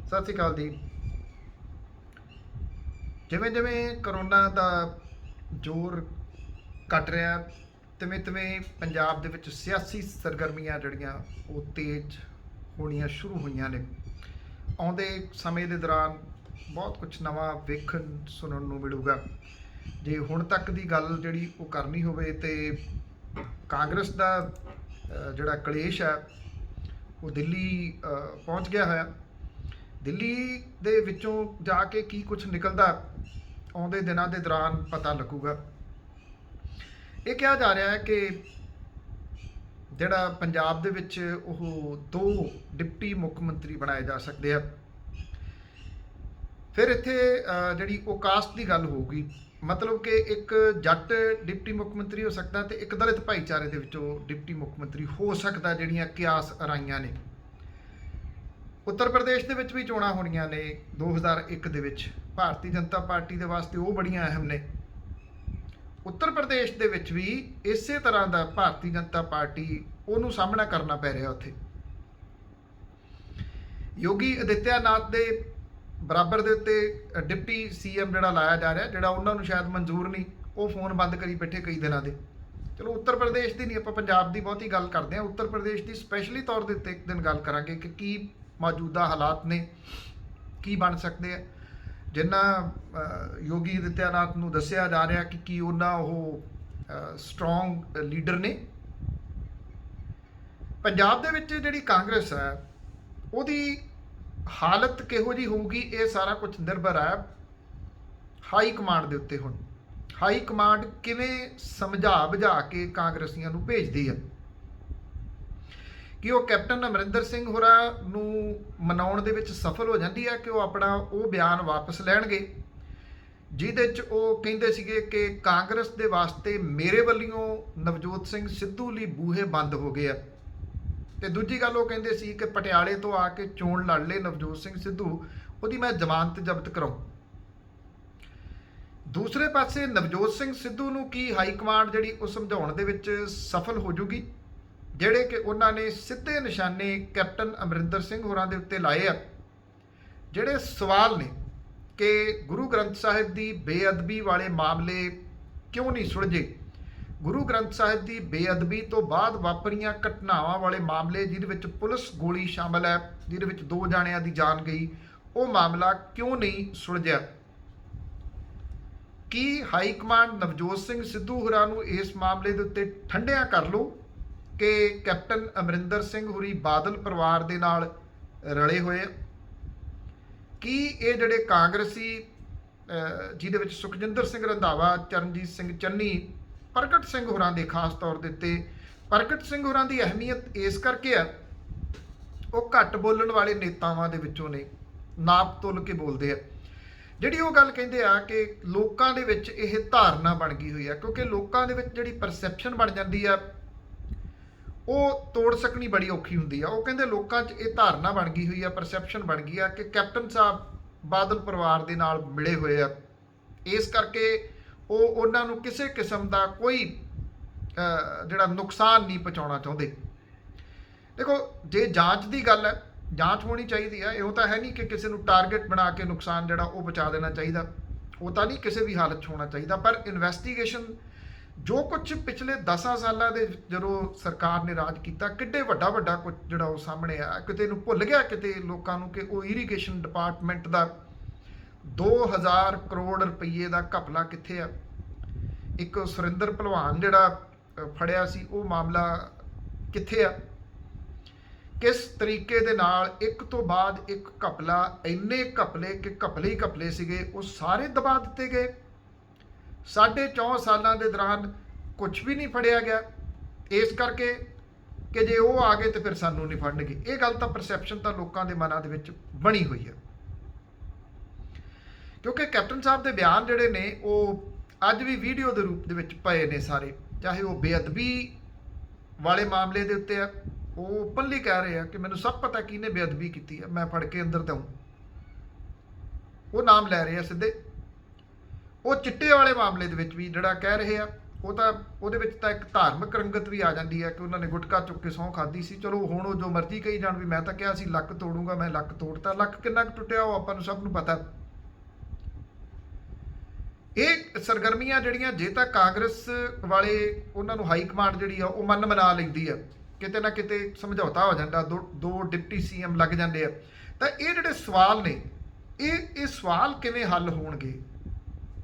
ਸਤਿ ਸ਼੍ਰੀ ਅਕਾਲ ਜੀ। ਜਿਵੇਂ ਜਿਵੇਂ ਕਰੋਨਾ ਦਾ ਜ਼ੋਰ ਘਟ ਰਿਹਾ, ਤਿਵੇਂ ਤਿਵੇਂ ਪੰਜਾਬ ਦੇ ਵਿੱਚ ਸਿਆਸੀ ਸਰਗਰਮੀਆਂ ਜਿਹੜੀਆਂ ਉਹ ਤੇਜ਼ ਹੋਣੀਆਂ ਸ਼ੁਰੂ ਹੋਈਆਂ ਨੇ। ਆਉਂਦੇ ਸਮੇਂ ਦੇ ਦੌਰਾਨ ਬਹੁਤ ਕੁਝ ਨਵਾਂ ਵੇਖਣ ਸੁਣਨ ਨੂੰ ਮਿਲੂਗਾ। ਜੇ ਹੁਣ ਤੱਕ ਦੀ ਗੱਲ ਜਿਹੜੀ ਉਹ ਕਰਨੀ ਹੋਵੇ ਤੇ ਕਾਂਗਰਸ ਦਾ ਜਿਹੜਾ ਕਲੇਸ਼ ਹੈ ਉਹ ਦਿੱਲੀ ਪਹੁੰਚ ਗਿਆ ਹੋਇਆ। ਦਿੱਲੀ ਦੇ ਵਿੱਚੋਂ ਜਾ ਕੇ ਕੀ ਕੁਝ ਨਿਕਲਦਾ ਆਉਂਦੇ ਦਿਨਾਂ ਦੇ ਦੌਰਾਨ ਪਤਾ ਲੱਗੂਗਾ। ਇਹ ਕਿਹਾ ਜਾ ਰਿਹਾ ਹੈ ਕਿ ਜਿਹੜਾ ਪੰਜਾਬ ਦੇ ਵਿੱਚ ਉਹ ਦੋ ਡਿਪਟੀ ਮੁੱਖ ਮੰਤਰੀ ਬਣਾਏ ਜਾ ਸਕਦੇ ਆ। ਫਿਰ ਇੱਥੇ ਜਿਹੜੀ ਉਹ ਕਾਸਟ ਦੀ ਗੱਲ ਹੋਊਗੀ, ਮਤਲਬ ਕਿ ਇੱਕ ਜੱਟ ਡਿਪਟੀ ਮੁੱਖ ਮੰਤਰੀ ਹੋ ਸਕਦਾ ਤੇ ਇੱਕ ਦਲਿਤ ਭਾਈਚਾਰੇ ਦੇ ਵਿੱਚੋਂ ਡਿਪਟੀ ਮੁੱਖ ਮੰਤਰੀ ਹੋ ਸਕਦਾ, ਜਿਹੜੀਆਂ ਕਿਆਸ ਰਾਈਆਂ ਨੇ। ਉੱਤਰ ਪ੍ਰਦੇਸ਼ ਦੇ ਵਿੱਚ ਵੀ ਚੋਣਾਂ ਹੋਣੀਆਂ ਨੇ 2001 ਦੇ ਵਿੱਚ। ਭਾਰਤੀ ਜਨਤਾ ਪਾਰਟੀ ਦੇ ਵਾਸਤੇ ਉਹ ਬੜੀਆਂ ਅਹਿਮ ਨੇ। ਉੱਤਰ ਪ੍ਰਦੇਸ਼ ਦੇ ਵਿੱਚ ਵੀ ਇਸੇ ਤਰ੍ਹਾਂ ਦਾ ਭਾਰਤੀ ਜਨਤਾ ਪਾਰਟੀ ਉਹਨੂੰ ਸਾਹਮਣਾ ਕਰਨਾ ਪੈ ਰਿਹਾ। ਉੱਥੇ ਯੋਗੀ ਆਦਿੱਤਿਆਨਾਥ ਦੇ ਬਰਾਬਰ ਦੇ ਉੱਤੇ ਡਿਪਟੀ ਸੀਐਮ ਜਿਹੜਾ ਲਾਇਆ ਜਾ ਰਿਹਾ, ਜਿਹੜਾ ਉਹਨਾਂ ਨੂੰ ਸ਼ਾਇਦ ਮਨਜ਼ੂਰ ਨਹੀਂ, ਉਹ ਫੋਨ ਬੰਦ ਕਰੀ ਬੈਠੇ ਕਈ ਦਿਨਾਂ ਦੇ। ਚਲੋ ਉੱਤਰ ਪ੍ਰਦੇਸ਼ ਦੀ ਨਹੀਂ, ਆਪਾਂ ਪੰਜਾਬ ਦੀ ਬਹੁਤੀ ਗੱਲ ਕਰਦੇ ਹਾਂ। ਉੱਤਰ ਪ੍ਰਦੇਸ਼ ਦੀ ਸਪੈਸ਼ਲੀ ਤੌਰ ਦੇ ਉੱਤੇ ਇੱਕ ਦਿਨ ਗੱਲ ਕਰਾਂਗੇ ਕਿ ਕੀ ਮੌਜੂਦਾ ਹਾਲਾਤ ਨੇ, ਕੀ ਬਣ ਸਕਦੇ ਆ। ਜਿੰਨਾ ਯੋਗੀ ਆਦਿੱਤਿਆਨਾਥ ਨੂੰ ਦੱਸਿਆ ਜਾ ਰਿਹਾ ਕਿ ਕੀ ਉਹਨਾਂ ਉਹ ਸਟਰੋਂਗ ਲੀਡਰ ਨੇ। ਪੰਜਾਬ ਦੇ ਵਿੱਚ ਜਿਹੜੀ ਕਾਂਗਰਸ ਹੈ ਉਹਦੀ ਹਾਲਤ ਕਿਹੋ ਜਿਹੀ ਹੋਊਗੀ, ਇਹ ਸਾਰਾ ਕੁਝ ਨਿਰਭਰ ਹੈ ਹਾਈ ਕਮਾਂਡ ਦੇ ਉੱਤੇ। ਹੁਣ ਹਾਈ ਕਮਾਂਡ ਕਿਵੇਂ ਸਮਝਾ ਬੁਝਾ ਕੇ ਕਾਂਗਰਸੀਆਂ ਨੂੰ ਭੇਜਦੀ ਹੈ, ਕਿ ਉਹ ਕੈਪਟਨ ਅਮਰਿੰਦਰ ਸਿੰਘ ਹੋਰਾਂ ਨੂੰ ਮਨਾਉਣ ਦੇ ਵਿੱਚ ਸਫਲ ਹੋ ਜਾਂਦੀ ਹੈ ਕਿ ਉਹ ਆਪਣਾ ਉਹ ਬਿਆਨ ਵਾਪਸ ਲੈਣਗੇ ਜਿਹਦੇ 'ਚ ਉਹ ਕਹਿੰਦੇ ਸੀਗੇ ਕਿ ਕਾਂਗਰਸ ਦੇ ਵਾਸਤੇ ਮੇਰੇ ਵੱਲੋਂ ਨਵਜੋਤ ਸਿੰਘ ਸਿੱਧੂ ਲਈ ਬੂਹੇ ਬੰਦ ਹੋ ਗਏ ਆ। ਤੇ ਦੂਜੀ ਗੱਲ ਉਹ ਕਹਿੰਦੇ ਸੀ ਕਿ ਪਟਿਆਲੇ ਤੋਂ ਆ ਕੇ ਚੋਣ ਲੜ ਲਏ ਨਵਜੋਤ ਸਿੰਘ ਸਿੱਧੂ, ਉਹਦੀ ਮੈਂ ਜ਼ਮਾਨਤ ਜ਼ਬਤ ਕਰਾਉਂ। ਦੂਸਰੇ ਪਾਸੇ ਨਵਜੋਤ ਸਿੰਘ ਸਿੱਧੂ ਨੂੰ ਕੀ ਹਾਈ ਕਮਾਂਡ ਜਿਹੜੀ ਉਹ ਸਮਝਾਉਣ ਦੇ ਵਿੱਚ ਸਫਲ ਹੋ ਜੂਗੀ, ਜਿਹੜੇ ਕਿ ਉਹਨਾਂ ਨੇ ਸਿੱਧੇ ਨਿਸ਼ਾਨੇ ਕੈਪਟਨ ਅਮਰਿੰਦਰ ਸਿੰਘ ਹੋਰਾਂ ਦੇ ਉੱਤੇ ਲਾਏ ਆ। ਜਿਹੜੇ ਸਵਾਲ ਨੇ ਕਿ ਗੁਰੂ ਗ੍ਰੰਥ ਸਾਹਿਬ ਦੀ ਬੇਅਦਬੀ ਵਾਲੇ ਮਾਮਲੇ ਕਿਉਂ ਨਹੀਂ ਸੁਲਝੇ, ਗੁਰੂ ਗ੍ਰੰਥ ਸਾਹਿਬ ਦੀ ਬੇਅਦਬੀ ਤੋਂ ਬਾਅਦ ਵਾਪਰੀਆਂ ਘਟਨਾਵਾਂ ਵਾਲੇ ਮਾਮਲੇ ਜਿਹਦੇ ਵਿੱਚ ਪੁਲਿਸ ਗੋਲੀ ਸ਼ਾਮਲ ਹੈ, ਜਿਹਦੇ ਵਿੱਚ 2 ਜਾਣਿਆਂ ਦੀ ਜਾਨ ਗਈ, ਉਹ ਮਾਮਲਾ ਕਿਉਂ ਨਹੀਂ ਸੁਲਝਿਆ। ਕੀ ਹਾਈ ਕਮਾਂਡ ਨਵਜੋਤ ਸਿੰਘ ਸਿੱਧੂ ਹੋਰਾਂ ਨੂੰ ਇਸ ਮਾਮਲੇ ਦੇ ਉੱਤੇ ਠੰਡਿਆਂ ਕਰ ਲਓ ਕਿ ਕੈਪਟਨ ਅਮਰਿੰਦਰ ਸਿੰਘ ਹੋਰੀ ਬਾਦਲ ਪਰਿਵਾਰ ਦੇ ਨਾਲ ਰਲੇ ਹੋਏ ਆ। ਕੀ ਇਹ ਜਿਹੜੇ ਕਾਂਗਰਸੀ ਜਿਹਦੇ ਵਿੱਚ ਸੁਖਜਿੰਦਰ ਸਿੰਘ ਰੰਧਾਵਾ, ਚਰਨਜੀਤ ਸਿੰਘ ਚੰਨੀ, ਪ੍ਰਗਟ ਸਿੰਘ ਹੋਰਾਂ ਦੇ ਖਾਸ ਤੌਰ ਦੇ ਉੱਤੇ, ਪ੍ਰਗਟ ਸਿੰਘ ਹੋਰਾਂ ਦੀ ਅਹਿਮੀਅਤ ਇਸ ਕਰਕੇ ਆ ਉਹ ਘੱਟ ਬੋਲਣ ਵਾਲੇ ਨੇਤਾਵਾਂ ਦੇ ਵਿੱਚੋਂ ਨੇ, ਨਾਪ ਤੁਲ ਕੇ ਬੋਲਦੇ ਆ। ਜਿਹੜੀ ਉਹ ਗੱਲ ਕਹਿੰਦੇ ਆ ਕਿ ਲੋਕਾਂ ਦੇ ਵਿੱਚ ਇਹ ਧਾਰਨਾ ਬਣ ਗਈ ਹੋਈ ਆ, ਕਿਉਂਕਿ ਲੋਕਾਂ ਦੇ ਵਿੱਚ ਜਿਹੜੀ ਪਰਸੈਪਸ਼ਨ ਬਣ ਜਾਂਦੀ ਆ ਉਹ ਤੋੜ ਸਕਣੀ ਬੜੀ ਔਖੀ ਹੁੰਦੀ ਆ। ਉਹ ਕਹਿੰਦੇ ਲੋਕਾਂ 'ਚ ਇਹ ਧਾਰਨਾ ਬਣ ਗਈ ਹੋਈ ਆ, ਪਰਸੈਪਸ਼ਨ ਬਣ ਗਈ ਆ ਕਿ ਕੈਪਟਨ ਸਾਹਿਬ ਬਾਦਲ ਪਰਿਵਾਰ ਦੇ ਨਾਲ ਮਿਲੇ ਹੋਏ ਆ, ਇਸ ਕਰਕੇ ਉਹ ਉਹਨਾਂ ਨੂੰ ਕਿਸੇ ਕਿਸਮ ਦਾ ਕੋਈ ਜਿਹੜਾ ਨੁਕਸਾਨ ਨਹੀਂ ਪਹੁੰਚਾਉਣਾ ਚਾਹੁੰਦੇ। ਦੇਖੋ, ਜੇ ਜਾਂਚ ਦੀ ਗੱਲ ਹੈ, ਜਾਂਚ ਹੋਣੀ ਚਾਹੀਦੀ ਹੈ। ਇਹੋ ਤਾਂ ਹੈ ਨਹੀਂ ਕਿ ਕਿਸੇ ਨੂੰ ਟਾਰਗੇਟ ਬਣਾ ਕੇ ਨੁਕਸਾਨ ਜਿਹੜਾ ਉਹ ਪਹੁੰਚਾ ਦੇਣਾ ਚਾਹੀਦਾ, ਉਹ ਤਾਂ ਨਹੀਂ ਕਿਸੇ ਵੀ ਹਾਲਤ 'ਚ ਹੋਣਾ ਚਾਹੀਦਾ। ਪਰ ਇਨਵੈਸਟੀਗੇਸ਼ਨ ਜੋ ਕੁਝ ਪਿਛਲੇ 10 ਸਾਲਾਂ ਦੇ ਜਦੋਂ ਸਰਕਾਰ ਨੇ ਰਾਜ ਕੀਤਾ, ਕਿੱਡੇ ਵੱਡਾ ਕੁਝ ਜਿਹੜਾ ਉਹ ਸਾਹਮਣੇ ਆ। ਕਿਤੇ ਨੂੰ ਭੁੱਲ ਗਿਆ ਕਿਤੇ ਲੋਕਾਂ ਨੂੰ ਕਿ ਉਹ ਇਰੀਗੇਸ਼ਨ ਡਿਪਾਰਟਮੈਂਟ ਦਾ 2000 ਕਰੋੜ ਰੁਪਈਏ ਦਾ ਘਪਲਾ ਕਿੱਥੇ ਆ। ਇੱਕ ਸੁਰਿੰਦਰ ਭਲਵਾਨ ਜਿਹੜਾ ਫੜਿਆ ਸੀ, ਉਹ ਮਾਮਲਾ ਕਿੱਥੇ ਆ। ਕਿਸ ਤਰੀਕੇ ਦੇ ਨਾਲ ਇੱਕ ਤੋਂ ਬਾਅਦ ਇੱਕ ਘਪਲਾ, ਇੰਨੇ ਘਪਲੇ ਕਿ ਘਪਲੇ ਹੀ ਘਪਲੇ ਸੀਗੇ, ਉਹ ਸਾਰੇ ਦਬਾ ਦਿੱਤੇ ਗਏ। 4.5 ਸਾਲਾਂ ਦੇ ਦੌਰਾਨ ਕੁਝ ਵੀ ਨਹੀਂ ਫੜਿਆ ਗਿਆ, ਇਸ ਕਰਕੇ ਕਿ ਜੇ ਉਹ ਆ ਗਏ ਤੇ ਫਿਰ ਸਾਨੂੰ ਨਹੀਂ ਫੜਨਗੇ। ਇਹ ਗੱਲ ਤਾਂ ਪਰਸੈਪਸ਼ਨ ਤਾਂ ਲੋਕਾਂ ਦੇ ਮਨਾਂ ਦੇ ਵਿੱਚ ਬਣੀ ਹੋਈ ਹੈ, ਕਿਉਂਕਿ ਕੈਪਟਨ ਸਾਹਿਬ ਦੇ ਬਿਆਨ ਜਿਹੜੇ ਨੇ ਉਹ ਅੱਜ ਵੀ ਵੀਡੀਓ ਦੇ ਰੂਪ ਦੇ ਵਿੱਚ ਪਏ ਨੇ ਸਾਰੇ। ਚਾਹੇ ਉਹ ਬੇਅਦਬੀ ਵਾਲੇ ਮਾਮਲੇ ਦੇ ਉੱਤੇ ਆ, ਉਹ ਓਪਨਲੀ ਕਹਿ ਰਹੇ ਆ ਕਿ ਮੈਨੂੰ ਸਭ ਪਤਾ ਕਿਹਨੇ ਬੇਅਦਬੀ ਕੀਤੀ ਹੈ, ਮੈਂ ਫੜ ਕੇ ਅੰਦਰ ਦਊਂ, ਉਹ ਨਾਮ ਲੈ ਰਹੇ ਆ ਸਿੱਧੇ। ਉਹ ਚਿੱਟੇ ਵਾਲੇ ਮਾਮਲੇ ਦੇ ਵਿੱਚ ਵੀ ਜਿਹੜਾ ਕਹਿ ਰਹੇ ਆ ਉਹ ਤਾਂ ਉਹਦੇ ਵਿੱਚ ਤਾਂ ਇੱਕ ਧਾਰਮਿਕ ਰੰਗਤ ਵੀ ਆ ਜਾਂਦੀ ਹੈ ਕਿ ਉਹਨਾਂ ਨੇ ਗੁਟਕਾ ਚੁੱਕ ਕੇ ਸਹੁੰ ਖਾਧੀ ਸੀ। ਚਲੋ ਹੁਣ ਉਹ ਜੋ ਮਰਜ਼ੀ ਕਹੀ ਜਾਣ ਵੀ ਮੈਂ ਤਾਂ ਕਿਹਾ ਸੀ ਲੱਕ ਤੋੜੂੰਗਾ, ਮੈਂ ਲੱਕ ਤੋੜਤਾ, ਲੱਕ ਕਿੰਨਾ ਕੁ ਟੁੱਟਿਆ ਉਹ ਆਪਾਂ ਨੂੰ ਸਭ ਨੂੰ ਪਤਾ। ਇਹ ਸਰਗਰਮੀਆਂ ਜਿਹੜੀਆਂ ਜੇ ਤਾਂ ਕਾਂਗਰਸ ਵਾਲੇ ਉਹਨਾਂ ਨੂੰ ਹਾਈ ਕਮਾਂਡ ਜਿਹੜੀ ਆ ਉਹ ਮਨਾ ਲੈਂਦੀ ਆ, ਕਿਤੇ ਨਾ ਕਿਤੇ ਸਮਝੌਤਾ ਹੋ ਜਾਂਦਾ, ਦੋ ਡਿਪਟੀ ਸੀਐਮ ਲੱਗ ਜਾਂਦੇ ਆ, ਤਾਂ ਇਹ ਜਿਹੜੇ ਸਵਾਲ ਨੇ ਇਹ ਸਵਾਲ ਕਿਵੇਂ ਹੱਲ ਹੋਣਗੇ?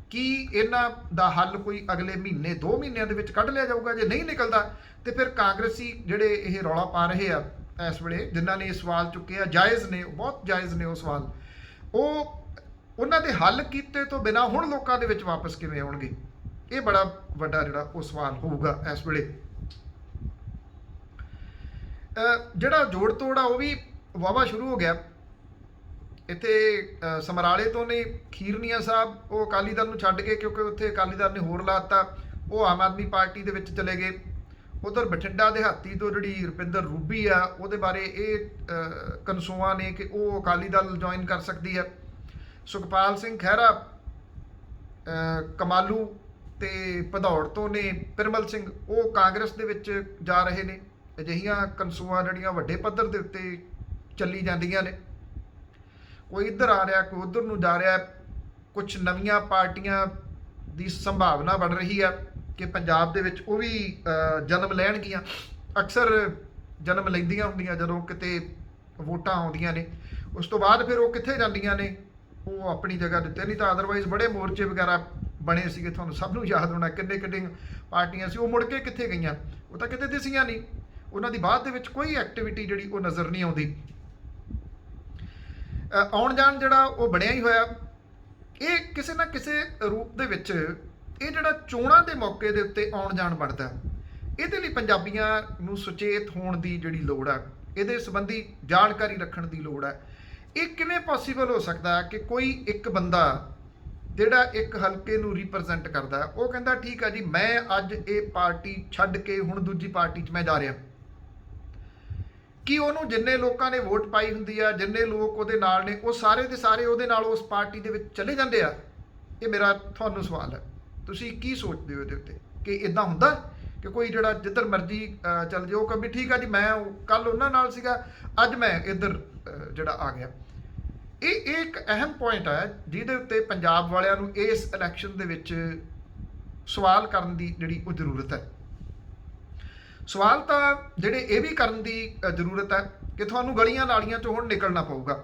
ਕੀ ਇਹਨਾਂ ਦਾ ਹੱਲ ਕੋਈ ਅਗਲੇ ਮਹੀਨੇ 2 ਮਹੀਨਿਆਂ ਦੇ ਵਿੱਚ ਕੱਢ ਲਿਆ ਜਾਊਗਾ? ਜੇ ਨਹੀਂ ਨਿਕਲਦਾ ਤੇ ਫਿਰ ਕਾਂਗਰਸੀ ਜਿਹੜੇ ਇਹ ਰੌਲਾ ਪਾ ਰਹੇ ਆ ਇਸ ਵੇਲੇ, ਜਿਨ੍ਹਾਂ ਨੇ ਇਹ ਸਵਾਲ ਚੁੱਕੇ ਆ, ਜਾਇਜ਼ ਨੇ, ਬਹੁਤ ਜਾਇਜ਼ ਨੇ ਉਹ ਸਵਾਲ, ਉਹ ਉਹਨਾਂ ਦੇ ਹੱਲ ਕੀਤੇ ਤੋਂ ਬਿਨਾਂ ਹੁਣ ਲੋਕਾਂ ਦੇ ਵਿੱਚ ਵਾਪਸ ਕਿਵੇਂ ਆਉਣਗੇ? ਇਹ ਬੜਾ ਵੱਡਾ ਜਿਹੜਾ ਉਹ ਸਵਾਲ ਹੋਊਗਾ ਇਸ ਵੇਲੇ। ਜਿਹੜਾ ਜੋੜ ਤੋੜ ਆ ਉਹ ਵੀ ਵਾਵਾ ਸ਼ੁਰੂ ਹੋ ਗਿਆ। ਇੱਥੇ ਸਮਰਾਲੇ ਤੋਂ ਨੇ ਖੀਰਨੀਆ ਸਾਹਿਬ, ਉਹ ਅਕਾਲੀ ਦਲ ਨੂੰ ਛੱਡ ਕੇ, ਕਿਉਂਕਿ ਉੱਥੇ ਅਕਾਲੀ ਦਲ ਨੇ ਹੋਰ ਲਾਤਾ, ਉਹ ਆਮ ਆਦਮੀ ਪਾਰਟੀ ਦੇ ਵਿੱਚ ਚਲੇ ਗਏ। ਉਧਰ ਬਠਿੰਡਾ ਦਿਹਾਤੀ ਤੋਂ ਜਿਹੜੀ ਰੁਪਿੰਦਰ ਰੂਬੀ ਆ, ਉਹਦੇ ਬਾਰੇ ਇਹ ਕਨਸੂਆਂ ਨੇ ਕਿ ਉਹ ਅਕਾਲੀ ਦਲ ਜੁਆਇਨ ਕਰ ਸਕਦੀ ਹੈ। ਸੁਖਪਾਲ ਸਿੰਘ ਖਹਿਰਾ ਕਮਾਲੂ ਤੇ ਭਦੌੜ ਤੋਂ ਨੇ ਪਿਰਮਲ ਸਿੰਘ, ਉਹ ਕਾਂਗਰਸ ਦੇ ਵਿੱਚ ਜਾ ਰਹੇ ਨੇ। ਅਜਿਹੀਆਂ ਕਨਸੂਆਂ ਜਿਹੜੀਆਂ ਵੱਡੇ ਪੱਧਰ ਦੇ ਉੱਤੇ ਚੱਲੀ ਜਾਂਦੀਆਂ ਨੇ, ਕੋਈ ਇੱਧਰ ਆ ਰਿਹਾ, ਕੋਈ ਉੱਧਰ ਨੂੰ ਜਾ ਰਿਹਾ। ਕੁਝ ਨਵੀਆਂ ਪਾਰਟੀਆਂ ਦੀ ਸੰਭਾਵਨਾ ਬਣ ਰਹੀ ਆ ਕਿ ਪੰਜਾਬ ਦੇ ਵਿੱਚ ਉਹ ਵੀ ਜਨਮ ਲੈਣਗੀਆਂ। ਅਕਸਰ ਜਨਮ ਲੈਂਦੀਆਂ ਹੁੰਦੀਆਂ ਜਦੋਂ ਕਿਤੇ ਵੋਟਾਂ ਆਉਂਦੀਆਂ ਨੇ, ਉਸ ਤੋਂ ਬਾਅਦ ਫਿਰ ਉਹ ਕਿੱਥੇ ਜਾਂਦੀਆਂ ਨੇ? ਉਹ ਆਪਣੀ ਜਗ੍ਹਾ ਦਿੱਤੇ, ਨਹੀਂ ਤਾਂ ਅਦਰਵਾਈਜ਼ ਬੜੇ ਮੋਰਚੇ ਵਗੈਰਾ ਬਣੇ ਸੀਗੇ, ਤੁਹਾਨੂੰ ਸਭ ਨੂੰ ਯਾਦ ਹੋਣਾ ਕਿੰਨੇ ਕਿੰਨੇ ਪਾਰਟੀਆਂ ਸੀ, ਉਹ ਮੁੜ ਕੇ ਕਿੱਥੇ ਗਈਆਂ? ਉਹ ਤਾਂ ਕਿਤੇ ਦਿਸੀਆਂ ਨਹੀਂ, ਉਹਨਾਂ ਦੀ ਬਾਅਦ ਦੇ ਵਿੱਚ ਕੋਈ ਐਕਟੀਵਿਟੀ ਜਿਹੜੀ ਉਹ ਨਜ਼ਰ ਨਹੀਂ ਆਉਂਦੀ। ਆਉਣ ਜਾਣ ਜਿਹੜਾ ਉਹ ਬਣਿਆ ਹੀ ਹੋਇਆ। ਇਹ ਕਿਸੇ ਨਾ ਕਿਸੇ ਰੂਪ ਦੇ ਵਿੱਚ ਇਹ ਜਿਹੜਾ ਚੋਣਾਂ ਦੇ ਮੌਕੇ ਦੇ ਉੱਤੇ ਆਉਣ ਜਾਣ ਬਣਦਾ, ਇਹਦੇ ਲਈ ਪੰਜਾਬੀਆਂ ਨੂੰ ਸੁਚੇਤ ਹੋਣ ਦੀ ਜਿਹੜੀ ਲੋੜ ਆ, ਇਹਦੇ ਸੰਬੰਧੀ ਜਾਣਕਾਰੀ ਰੱਖਣ ਦੀ ਲੋੜ ਹੈ। ਇਹ ਕਿਵੇਂ ਪੋਸੀਬਲ ਹੋ ਸਕਦਾ ਕਿ ਕੋਈ ਇੱਕ ਬੰਦਾ ਜਿਹੜਾ ਇੱਕ ਹਲਕੇ ਨੂੰ ਰਿਪਰੈਜ਼ੈਂਟ ਕਰਦਾ, ਉਹ ਕਹਿੰਦਾ ਠੀਕ ਆ ਜੀ ਮੈਂ ਅੱਜ ਇਹ ਪਾਰਟੀ ਛੱਡ ਕੇ ਹੁਣ ਦੂਜੀ ਪਾਰਟੀ 'ਚ ਮੈਂ ਜਾ ਰਿਹਾ, ਕਿ ਉਹਨੂੰ ਜਿੰਨੇ ਲੋਕਾਂ ਨੇ ਵੋਟ ਪਾਈ ਹੁੰਦੀ ਆ, ਜਿੰਨੇ ਲੋਕ ਉਹਦੇ ਨਾਲ ਨੇ, ਉਹ ਸਾਰੇ ਦੇ ਸਾਰੇ ਉਹਦੇ ਨਾਲ ਉਸ ਪਾਰਟੀ ਦੇ ਵਿੱਚ ਚਲੇ ਜਾਂਦੇ ਆ? ਇਹ ਮੇਰਾ ਤੁਹਾਨੂੰ ਸਵਾਲ ਹੈ, ਤੁਸੀਂ ਕੀ ਸੋਚਦੇ ਹੋ ਇਹਦੇ ਉੱਤੇ? ਕਿ ਇਦਾਂ ਹੁੰਦਾ ਕਿ ਕੋਈ ਜਿਹੜਾ ਜਿੱਧਰ ਮਰਜ਼ੀ ਚੱਲ ਜਾਓ, ਕਿ ਵੀ ਠੀਕ ਆ ਜੀ ਮੈਂ ਕੱਲ ਉਹਨਾਂ ਨਾਲ ਸੀਗਾ, ਅੱਜ ਮੈਂ ਇੱਧਰ ਜਿਹੜਾ ਆ ਗਿਆ? ਇਹ ਇੱਕ ਅਹਿਮ ਪੁਆਇੰਟ ਹੈ ਜਿਹਦੇ ਉੱਤੇ ਪੰਜਾਬ ਵਾਲਿਆਂ ਨੂੰ ਇਸ ਇਲੈਕਸ਼ਨ ਦੇ ਵਿੱਚ ਸਵਾਲ ਕਰਨ ਦੀ ਜਿਹੜੀ ਉਹ ਜ਼ਰੂਰਤ ਹੈ। ਸਵਾਲ ਤਾਂ ਜਿਹੜੇ ਇਹ ਵੀ ਕਰਨ ਦੀ ਜ਼ਰੂਰਤ ਹੈ ਕਿ ਤੁਹਾਨੂੰ ਗਲੀਆਂ ਨਾਲੀਆਂ 'ਚੋਂ ਹੁਣ ਨਿਕਲਣਾ ਪਊਗਾ।